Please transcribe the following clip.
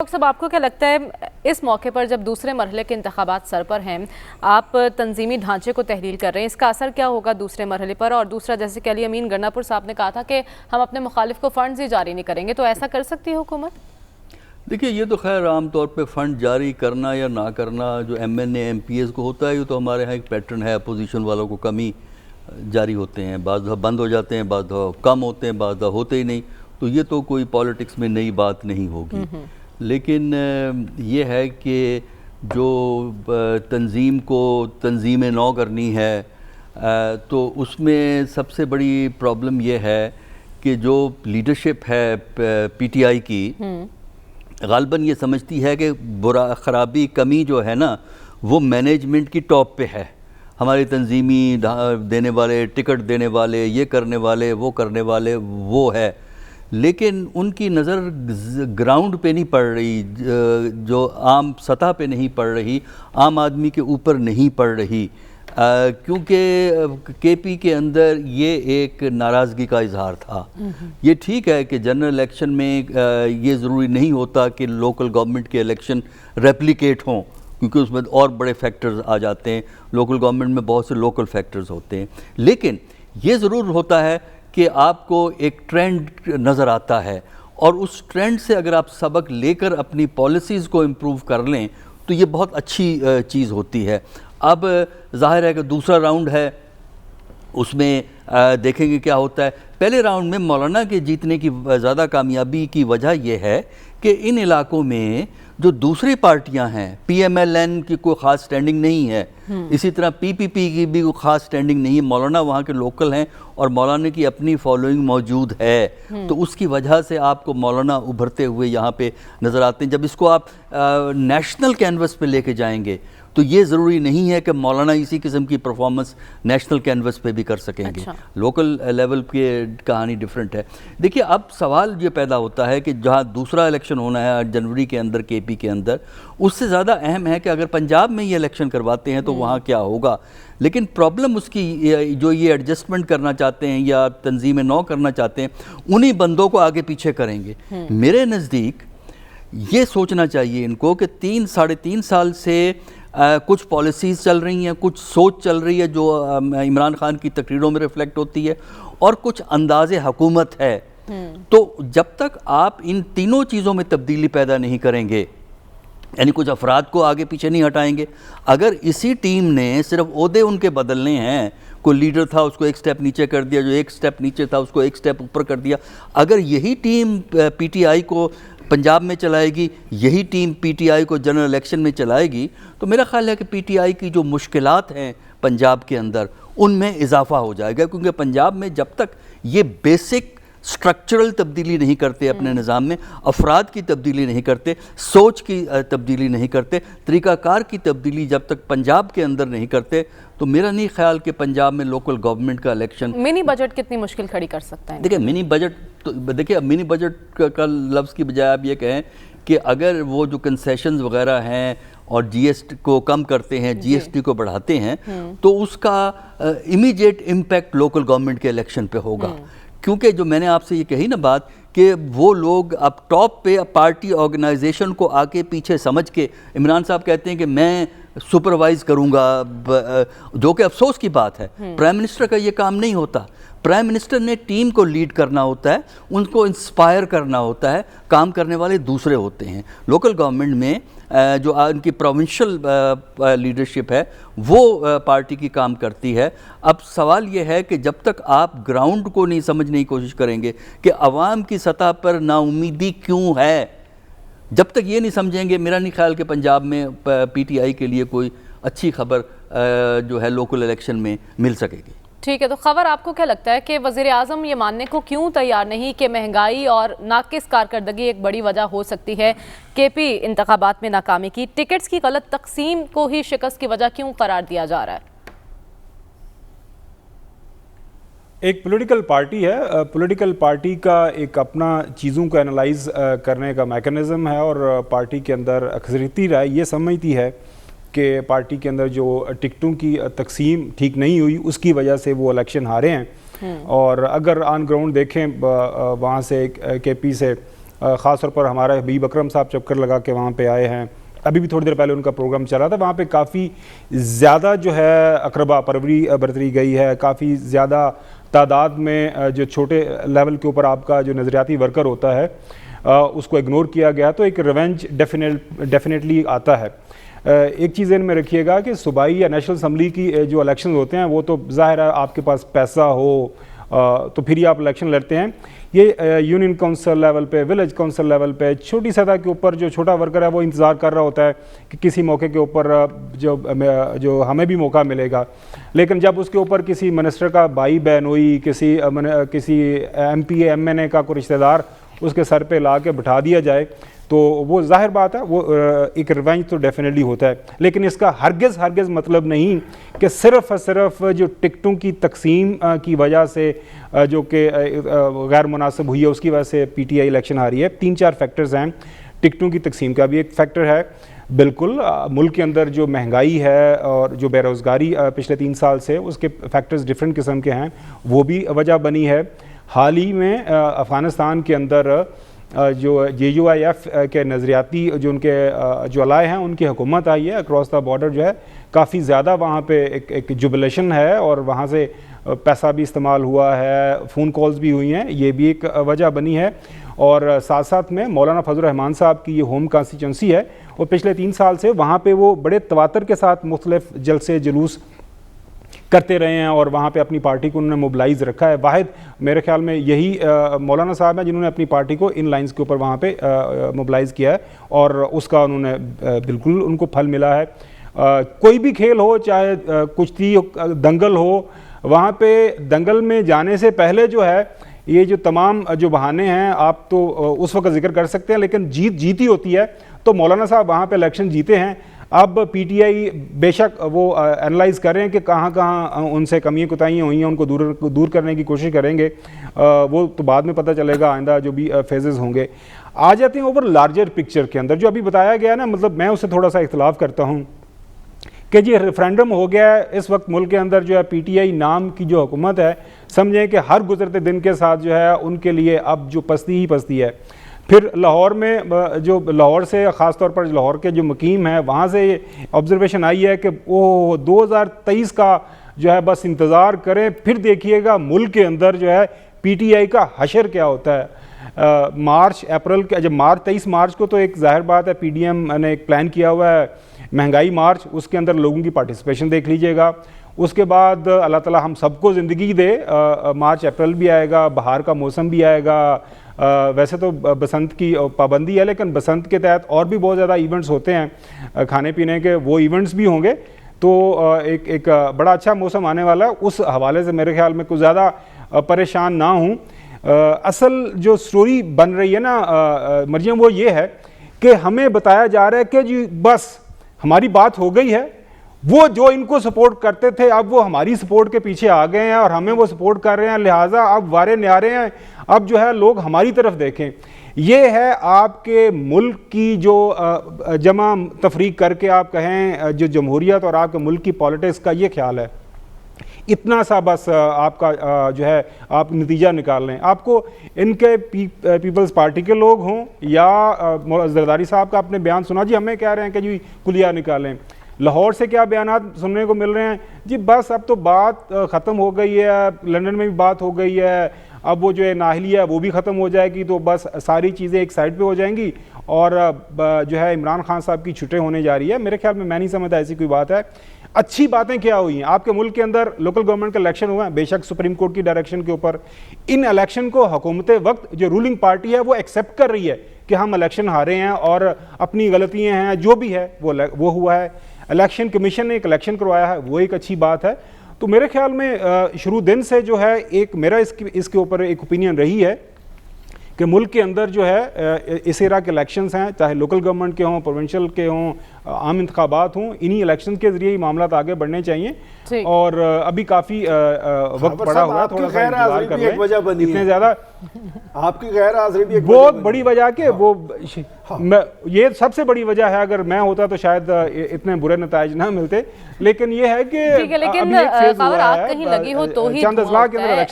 साहब, आपको क्या लगता है इस मौके पर जब दूसरे मरहले के इंतखाबात सर पर हैं, आप तंजीमी ढांचे को तहलील कर रहे हैं, इसका असर क्या होगा दूसरे मरहले पर? और दूसरा, जैसे कि अली अमीन गन्नापुर साहब ने कहा था कि हम अपने मुखालिफ को फ़ंड्स ही जारी नहीं करेंगे, तो ऐसा कर सकती है हुकूमत? देखिए, ये तो खैर आम तौर पे फ़ंड जारी करना या ना करना जो MNA MPs को होता है, ये तो हमारे यहाँ एक पैटर्न है। अपोजिशन वालों को कम ही जारी होते हैं, बाज़ दफ़ा बंद हो जाते हैं, बाज़ दफ़ा कम होते हैं, बाज़ दफ़ा होते ही नहीं। तो ये तो कोई पॉलिटिक्स में नई बात नहीं होगी। लेकिन ये है कि जो तंजीम को तंजीम नौ करनी है, तो उसमें सबसे बड़ी प्रॉब्लम ये है कि जो लीडरशिप है PTI की, ग़ालिबन ये समझती है कि बुरा ख़राबी कमी जो है ना, वो मैनेजमेंट की टॉप पे है। हमारे तंजीमी देने वाले, टिकट देने वाले, ये करने वाले, वो करने वाले वो है। लेकिन उनकी नज़र ग्राउंड पे नहीं पड़ रही, जो आम सतह पे नहीं पड़ रही, आम आदमी के ऊपर नहीं पड़ रही, क्योंकि KP के अंदर ये एक नाराज़गी का इजहार था। ये ठीक है कि जनरल इलेक्शन में ये ज़रूरी नहीं होता कि लोकल गवर्नमेंट के इलेक्शन रेप्लिकेट हों, क्योंकि उसमें और बड़े फैक्टर्स आ जाते हैं। लोकल गवर्नमेंट में बहुत से लोकल फैक्टर्स होते हैं। लेकिन ये ज़रूर होता है कि आपको एक ट्रेंड नज़र आता है, और उस ट्रेंड से अगर आप सबक लेकर अपनी पॉलिसीज़ को इम्प्रूव कर लें तो ये बहुत अच्छी चीज़ होती है। अब ज़ाहिर है कि दूसरा राउंड है, उसमें देखेंगे क्या होता है। पहले राउंड में मौलाना के जीतने की ज़्यादा कामयाबी की वजह यह है कि इन इलाकों में जो दूसरी पार्टियां हैं, PMLN की कोई ख़ास स्टैंडिंग नहीं है, इसी तरह PPP की भी कोई ख़ास स्टैंडिंग नहीं है। मौलाना वहाँ के लोकल हैं और मौलाना की अपनी फॉलोइंग मौजूद है, तो उसकी वजह से आपको मौलाना उभरते हुए यहाँ पे नज़र आते हैं। जब इसको आप नेशनल कैनवस पे लेके जाएंगे तो ये ज़रूरी नहीं है कि मौलाना इसी किस्म की परफॉर्मेंस नेशनल कैनवस पे भी कर सकेंगे। लोकल लेवल पे कहानी डिफरेंट है। देखिए, अब सवाल ये पैदा होता है कि जहाँ दूसरा इलेक्शन होना है जनवरी के अंदर KP के अंदर, उससे ज़्यादा अहम है कि अगर पंजाब में ये इलेक्शन करवाते हैं तो वहाँ क्या होगा। लेकिन प्रॉब्लम उसकी जो ये एडजस्टमेंट करना चाहते हैं या तंजीम नौ करना चाहते हैं, उन्हीं बंदों को आगे पीछे करेंगे। मेरे नज़दीक ये सोचना चाहिए इनको कि 3-3.5 साल से कुछ पॉलिसीज़ चल रही हैं, कुछ सोच चल रही है जो इमरान खान की तकरीरों में रिफ्लेक्ट होती है, और कुछ अंदाज़े हुकूमत है। तो जब तक आप इन तीनों चीज़ों में तब्दीली पैदा नहीं करेंगे, यानी कुछ अफराद को आगे पीछे नहीं हटाएंगे, अगर इसी टीम ने सिर्फ ओहदे उनके बदलने हैं, कोई लीडर था उसको एक स्टेप नीचे कर दिया, जो एक स्टेप नीचे था उसको एक स्टेप ऊपर कर दिया, अगर यही टीम PTI को पंजाब में चलाएगी, यही टीम PTI को जनरल इलेक्शन में चलाएगी, तो मेरा ख्याल है कि PTI की जो मुश्किलात हैं पंजाब के अंदर, उनमें इजाफा हो जाएगा। क्योंकि पंजाब में जब तक ये बेसिक स्ट्रक्चरल तब्दीली नहीं करते अपने निज़ाम में, अफराद की तब्दीली नहीं करते, सोच की तब्दीली नहीं करते, तरीक़ाकार की तब्दीली जब तक पंजाब के अंदर नहीं करते, तो मेरा नहीं ख्याल कि पंजाब में लोकल गवर्नमेंट का इलेक्शन। मिनी बजट कितनी मुश्किल खड़ी कर सकता है? देखिए, मिनी बजट तो देखिए, मिनी बजट का लफ्ज़ की बजाय आप ये कहें कि अगर वो जो कंसेशंस वगैरह हैं और GST को कम करते हैं, GST को बढ़ाते हैं, तो उसका इमीडिएट इम्पैक्ट लोकल गवर्नमेंट के इलेक्शन पे होगा। क्योंकि जो मैंने आपसे ये कही ना बात, कि वो लोग अब टॉप पे पार्टी ऑर्गेनाइजेशन को आके पीछे समझ के, इमरान साहब कहते हैं कि मैं सुपरवाइज करूंगा, जो कि अफसोस की बात है। प्राइम मिनिस्टर का ये काम नहीं होता। प्राइम मिनिस्टर ने टीम को लीड करना होता है, उनको इंस्पायर करना होता है, काम करने वाले दूसरे होते हैं। लोकल गवर्नमेंट में जो उनकी प्रोविंशियल लीडरशिप है वो पार्टी की काम करती है। अब सवाल ये है कि जब तक आप ग्राउंड को नहीं समझने की कोशिश करेंगे कि अवाम की सतह पर नाउमीदी क्यों है, जब तक ये नहीं समझेंगे, मेरा नहीं ख्याल कि पंजाब में PTI के लिए कोई अच्छी खबर जो है लोकल इलेक्शन में मिल सकेगी। ठीक है, तो खबर आपको क्या लगता है कि वज़ीर आज़म ये मानने को क्यों तैयार नहीं कि महंगाई और नाकिस कारकर्दगी एक बड़ी वजह हो सकती है KP इंतखाबात में नाकामी की? टिकट्स की गलत तकसीम को ही शिकस्त की वजह क्यों करार दिया जा रहा है? एक पॉलिटिकल पार्टी है, पॉलिटिकल पार्टी का एक अपना चीज़ों को एनालाइज करने का मैकेनिज़्म है, और पार्टी के अंदर अक्सरियती राय ये समझती है कि पार्टी के अंदर जो टिकटों की तकसीम ठीक नहीं हुई, उसकी वजह से वो इलेक्शन हारे हैं। और अगर ऑन ग्राउंड देखें वहाँ से KP से ख़ास तौर पर हमारा हबीब अकरम साहब चक्कर लगा के वहाँ पे आए हैं, अभी भी थोड़ी देर पहले उनका प्रोग्राम चला था, वहाँ पे काफ़ी ज़्यादा जो है अकरबा परवरी बरती गई है, काफ़ी ज़्यादा तादाद में जो छोटे लेवल के ऊपर आपका जो नज़रियाती वर्कर होता है उसको इग्नोर किया गया, तो एक रिवेंज डेफिनेटली आता है। एक चीज़ इनमें रखिएगा कि सूबाई या नेशनल असम्बली की जो इलेक्शन होते हैं वो तो ज़ाहिर है आपके पास पैसा हो तो फिर ही आप इलेक्शन लड़ते हैं। ये यूनियन काउंसिल लेवल पे, विलेज काउंसिल लेवल पे, छोटी सतह के ऊपर जो छोटा वर्कर है वो इंतज़ार कर रहा होता है कि किसी मौके के ऊपर जो हमें भी मौका मिलेगा, लेकिन जब उसके ऊपर किसी मिनिस्टर का भाई बहनोई, किसी MP MNA का कोई रिश्तेदार उसके सर पे ला के बिठा दिया जाए तो वो जाहिर बात है वो एक रिवेंज तो डेफिनेटली होता है। लेकिन इसका हरगिज़ मतलब नहीं कि सिर्फ़ और सिर्फ जो टिकटों की तकसीम की वजह से जो कि गैर मुनासिब हुई है उसकी वजह से PTI इलेक्शन हारी है। 3-4 फैक्टर्स हैं। टिकटों की तकसीम का भी एक फैक्टर है, बिल्कुल मुल्क के अंदर जो महंगाई है और जो बेरोज़गारी पिछले 3 साल से, उसके फैक्टर्स डिफरेंट किस्म के हैं, वो भी वजह बनी है। हाल ही में अफ़गानिस्तान के अंदर जो JUIF के नज़रियाती जो उनके जो अलाए हैं उनकी हुकूमत आई है, अक्रॉस द बॉर्डर जो है काफ़ी ज़्यादा वहाँ पे एक जुबिलेशन है और वहाँ से पैसा भी इस्तेमाल हुआ है, फ़ोन कॉल्स भी हुई हैं, ये भी एक वजह बनी है। और साथ साथ में मौलाना फजल रहमान साहब की ये होम कॉन्स्टिट्यूंसी है और पिछले 3 साल से वहाँ पे वो बड़े तवातर के साथ मुख्तलिफ जलसे जुलूस करते रहे हैं और वहाँ पे अपनी पार्टी को उन्होंने मोबिलाइज़ रखा है। वाहिद मेरे ख्याल में यही मौलाना साहब हैं जिन्होंने अपनी पार्टी को इन लाइंस के ऊपर वहाँ पे मोबिलाइज़ किया है और उसका उन्होंने बिल्कुल उनको फल मिला है। कोई भी खेल हो, चाहे कुश्ती दंगल हो, वहाँ पे दंगल में जाने से पहले जो है ये जो तमाम जो बहाने हैं आप तो उस वक्त जिक्र कर सकते हैं, लेकिन जीती होती है। तो मौलाना साहब वहाँ पे इलेक्शन जीते हैं। अब PTI बेशक वो एनालाइज़ करें कि कहाँ उनसे कमियाँ कुताहियाँ हुई हैं, उनको दूर करने की कोशिश करेंगे, वो तो बाद में पता चलेगा आइंदा जो भी फेजेस होंगे। आ जाते हैं ओवर लार्जर पिक्चर के अंदर जो अभी बताया गया ना, मतलब मैं उससे थोड़ा सा इख्तलाफ करता हूँ कि जी रेफरेंडम हो गया है, इस वक्त मुल्क के अंदर जो है PTI नाम की जो हुकूमत है, समझें कि हर गुजरते दिन के साथ जो है उनके लिए अब जो पस्ती ही पस्ती है। फिर लाहौर में जो लाहौर से ख़ास तौर पर लाहौर के जो मुकीम है वहाँ से ऑब्जर्वेशन आई है कि वो 2023 का जो है बस इंतज़ार करें, फिर देखिएगा मुल्क के अंदर जो है PTI का हशर क्या होता है। मार्च अप्रैल के जब 23 मार्च को तो एक ज़ाहिर बात है PDM ने एक प्लान किया हुआ है महंगाई मार्च, उसके अंदर लोगों की पार्टिसिपेशन देख लीजिएगा। उसके बाद अल्लाह ताला हम सबको ज़िंदगी दे, मार्च अप्रैल भी आएगा, बहार का मौसम भी आएगा। वैसे तो बसंत की पाबंदी है, लेकिन बसंत के तहत और भी बहुत ज़्यादा इवेंट्स होते हैं खाने पीने के, वो इवेंट्स भी होंगे। तो एक बड़ा अच्छा मौसम आने वाला है। उस हवाले से मेरे ख्याल में कुछ ज़्यादा परेशान ना हूँ। असल जो स्टोरी बन रही है ना मरियम, वो ये है कि हमें बताया जा रहा है कि जी बस हमारी बात हो गई है, वो जो इनको सपोर्ट करते थे अब वो हमारी सपोर्ट के पीछे आ गए हैं और हमें वो सपोर्ट कर रहे हैं, लिहाजा अब वारे न्यारे हैं, अब जो है लोग हमारी तरफ देखें। ये है आपके मुल्क की जो जमा तफरीक करके आप कहें जो जमहूरियत और आपके मुल्क की पॉलिटिक्स का ये ख्याल है। इतना सा बस आपका जो है आप नतीजा निकाल लें। आपको इनके पीपल्स पार्टी के लोग हों या जरदारी साहब का आपने बयान सुना, जी हमें कह रहे हैं कि जी कुलिया निकालें। लाहौर से क्या बयानात सुनने को मिल रहे हैं, जी बस अब तो बात ख़त्म हो गई है, लंदन में भी बात हो गई है, अब वो जो है नाहलिया वो भी ख़त्म हो जाएगी, तो बस सारी चीज़ें एक साइड पे हो जाएंगी और जो है इमरान खान साहब की छुट्टी होने जा रही है। मेरे ख्याल में मैं नहीं समझता ऐसी कोई बात है। अच्छी बातें क्या हुई हैं आपके मुल्क के अंदर, लोकल गवर्नमेंट का इलेक्शन हुआ है, बेशक सुप्रीम कोर्ट की डायरेक्शन के ऊपर। इन इलेक्शन को हुकूमत वक्त जो रूलिंग पार्टी है वो एक्सेप्ट कर रही है कि हम इलेक्शन हारे हैं और अपनी गलतियाँ हैं, जो भी है वो हुआ है। इलेक्शन कमीशन ने एक इलेक्शन करवाया है, वो एक अच्छी बात है। तो मेरे ख्याल में शुरू दिन से जो है एक मेरा इसके ऊपर एक ओपिनियन रही है कि मुल्क के अंदर जो है इस एरा के इलेक्शंस हैं, चाहे लोकल गवर्नमेंट के हों, प्रोविंशियल के हों, आम इंतखाबात हों, इन्हीं इलेक्शन के ज़रिए ही मामला आगे बढ़ने चाहिए। और अभी काफ़ी वक्त पड़ा हुआ है, थोड़ा सा इंतजार कर लें। इतने ज़्यादा आपकी गैर हाज़िरी भी बहुत बड़ी वजह के वो ये सबसे बड़ी वजह है। अगर मैं होता तो शायद इतने बुरे नताइज ना मिलते, लेकिन ये है कि लेकिन आग कहीं लगी हो तो ही चंद अजला के अंदर